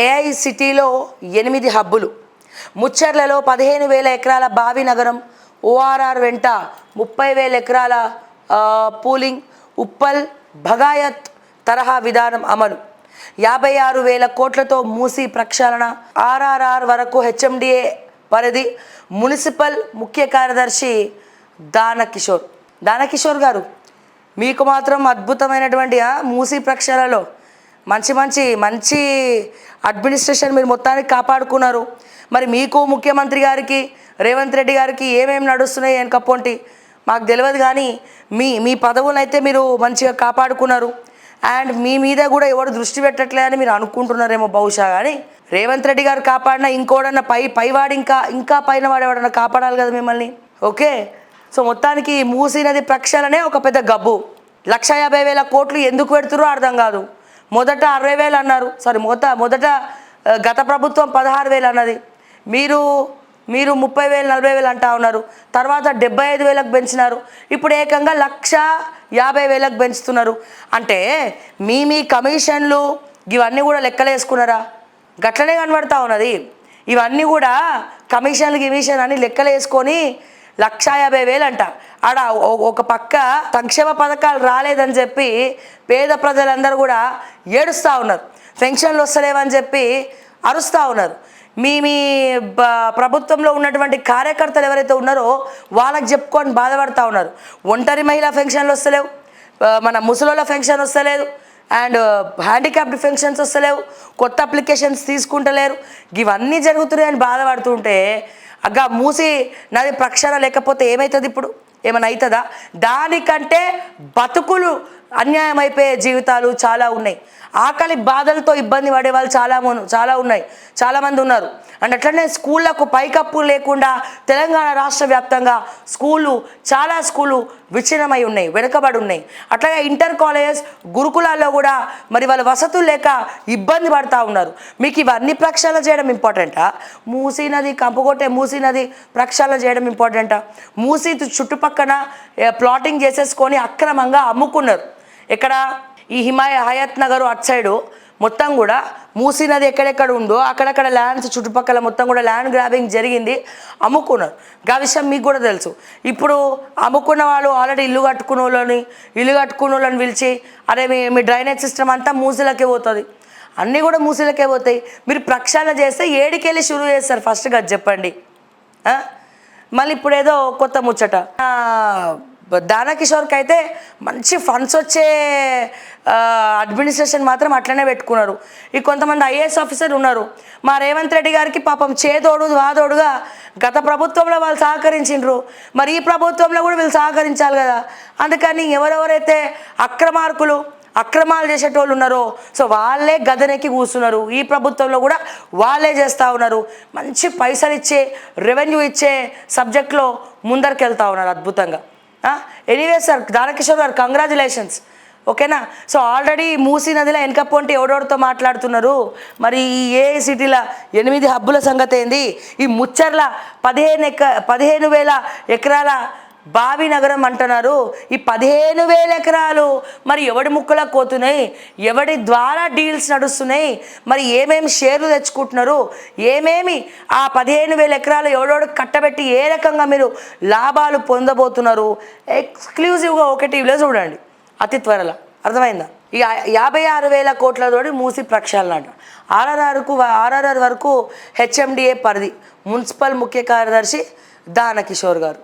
AI సిటీలో 8 హబ్బులు, ముచ్చర్లలో 15,000 ఎకరాల బావి నగరం, ఓఆర్ఆర్ వెంట 30,000 ఎకరాల పూలింగ్, ఉప్పల్ భగాయత్ తరహా విధానం అమలు, 56,000 కోట్లతో మూసి ప్రక్షాళన, ఆర్ఆర్ఆర్ వరకు హెచ్ఎండిఏ పరిధి, మున్సిపల్ ముఖ్య కార్యదర్శి దానకిషోర్ గారు, మీకు మాత్రం అద్భుతమైనటువంటి మూసి ప్రక్షాళనలో మంచి అడ్మినిస్ట్రేషన్ మీరు మొత్తానికి కాపాడుకున్నారు. మరి మీకు ముఖ్యమంత్రి గారికి రేవంత్ రెడ్డి గారికి ఏమేమి నడుస్తున్నాయి వెనకపోంటి మాకు తెలియదు, కానీ మీ పదవులను అయితే మీరు మంచిగా కాపాడుకున్నారు. అండ్ మీ మీద కూడా ఎవరు దృష్టి పెట్టట్లే అని మీరు అనుకుంటున్నారేమో బహుశా, కానీ రేవంత్ రెడ్డి గారు కాపాడినా ఇంకోడన్నా పైవాడు ఇంకా పైన వాడు ఎవడన్నా కాపాడాలి కదా మిమ్మల్ని. ఓకే, సో మొత్తానికి మూసీ నది ప్రక్షాళనే ఒక పెద్ద గబ్బు. 150,000 కోట్లు ఎందుకు పెడుతురో అర్థం కాదు. మొదట 60,000 అన్నారు, మొదట గత ప్రభుత్వం 16,000 అన్నది, మీరు 30,000 40,000 అంటా ఉన్నారు. తర్వాత 75,000కు పెంచినారు, ఇప్పుడు ఏకంగా 150,000కు పెంచుతున్నారు. అంటే మీ కమిషన్లు ఇవన్నీ కూడా లెక్కలేసుకున్నారా? గట్లనే కనబడతా ఉన్నది. ఇవన్నీ కూడా కమిషన్ అని లెక్కలేసుకొని 150,000 అంట. ఆడ ఒక పక్క సంక్షేమ పథకాలు రాలేదని చెప్పి పేద ప్రజలందరూ కూడా ఏడుస్తూ ఉన్నారు, పెన్షన్లు వస్తలేవని చెప్పి అరుస్తూ ఉన్నారు. మీ ప్రభుత్వంలో ఉన్నటువంటి కార్యకర్తలు ఎవరైతే ఉన్నారో వాళ్ళకి చెప్పుకొని బాధపడుతూ ఉన్నారు. ఒంటరి మహిళా పెన్షన్లు వస్తలేవు, మన ముసలోళ్ళ పెన్షన్ వస్తలేదు, అండ్ హ్యాండిక్యాప్డ్ పెన్షన్స్ వస్తలేవు, కొత్త అప్లికేషన్స్ తీసుకుంటలేరు. ఇవన్నీ జరుగుతున్నాయని బాధపడుతుంటే మూసి నది ప్రక్షాళన లేకపోతే ఏమవుతుంది? ఇప్పుడు ఏమైనా అవుతుందా? దానికంటే బతుకులు అన్యాయం అయిపోయే జీవితాలు చాలా ఉన్నాయి. ఆకలి బాధలతో ఇబ్బంది పడే వాళ్ళు చాలామంది ఉన్నారు. అండ్ అట్లనే స్కూళ్ళకు పైకప్పు లేకుండా తెలంగాణ రాష్ట్ర వ్యాప్తంగా చాలా స్కూళ్ళు విచ్ఛిన్నమై ఉన్నాయి, వెనుకబడి ఉన్నాయి. అట్లాగే ఇంటర్ కాలేజెస్ గురుకులాల్లో కూడా మరి వాళ్ళ వసతులు లేక ఇబ్బంది పడుతూ ఉన్నారు. మీకు ఇవన్నీ ప్రక్షాళన చేయడం ఇంపార్టెంటా? మూసీ నది కంపుకొట్టే మూసీ నది ప్రక్షాళన చేయడం ఇంపార్టెంటా? మూసీ చుట్టుపక్కన ప్లాటింగ్ చేసేసుకొని అక్రమంగా అమ్ముకున్నారు. ఇక్కడ ఈ హయత్ నగర్ అటు సైడు మొత్తం కూడా మూసీ నది ఎక్కడెక్కడ ఉందో అక్కడక్కడ ల్యాండ్స్ చుట్టుపక్కల మొత్తం కూడా ల్యాండ్ గ్రాబింగ్ జరిగింది, అమ్ముకున్నారు. ఆ విషయం మీకు కూడా తెలుసు. ఇప్పుడు అమ్ముకున్న వాళ్ళు ఆల్రెడీ ఇల్లు కట్టుకున్న వాళ్ళని పిలిచి అరే మీ డ్రైనేజ్ సిస్టమ్ అంతా మూసీలకే పోతుంది, అన్నీ కూడా మూసీలకే పోతాయి. మీరు ప్రక్షాళన చేస్తే ఏడికెళ్ళి షురూ చేస్తారు ఫస్ట్గా చెప్పండి. మళ్ళీ ఇప్పుడు ఏదో కొత్త ముచ్చట దానకిషోర్కి అయితే మంచి ఫండ్స్ వచ్చే అడ్మినిస్ట్రేషన్ మాత్రం అట్లనే పెట్టుకున్నారు. ఈ కొంతమంది ఐఏఎస్ ఆఫీసర్ ఉన్నారు. మా రేవంత్ రెడ్డి గారికి పాపం వాదోడుగా గత ప్రభుత్వంలో వాళ్ళు సహకరించిండ్రు, మరి ఈ ప్రభుత్వంలో కూడా వీళ్ళు సహకరించాలి కదా. అందుకని ఎవరెవరైతే అక్రమాలు చేసేటోళ్ళు ఉన్నారో సో వాళ్ళే గదనెక్కి కూర్చున్నారు. ఈ ప్రభుత్వంలో కూడా వాళ్ళే చేస్తూ ఉన్నారు. మంచి పైసలు ఇచ్చే రెవెన్యూ ఇచ్చే సబ్జెక్ట్లో ముందరికి వెళ్తూ ఉన్నారు అద్భుతంగా. ఎనీవే సార్, దానకిషోర్ గారు కంగ్రాచులేషన్స్. ఓకేనా? సో ఆల్రెడీ మూసీ నదిలో వెనకపోంటి ఎవడెవరితో మాట్లాడుతున్నారు, మరి ఈ ఏఐ సిటీల 8 హబ్బుల సంగతి ఏంది? ఈ ముచ్చర్ల 15,000 ఎకరాల బావి నగరం అంటున్నారు. ఈ 15,000 ఎకరాలు మరి ఎవడి ముక్కలకు పోతున్నాయి? ఎవడి ద్వారా డీల్స్ నడుస్తున్నాయి? మరి ఏమేమి షేర్లు తెచ్చుకుంటున్నారు? ఏమేమి ఆ 15,000 ఎకరాలు ఎవడోడు కట్టబెట్టి ఏ రకంగా మీరు లాభాలు పొందబోతున్నారు? ఎక్స్క్లూజివ్గా ఒక టీవీలో చూడండి అతి త్వరలో. అర్థమైందా? ఇక 56,000 కోట్లతోటి మూసి ప్రక్షాళన అంట. ఆర్ఆర్ఆర్ వరకు హెచ్ఎండిఏ పరిధి, మున్సిపల్ ముఖ్య కార్యదర్శి దానకిషోర్ గారు.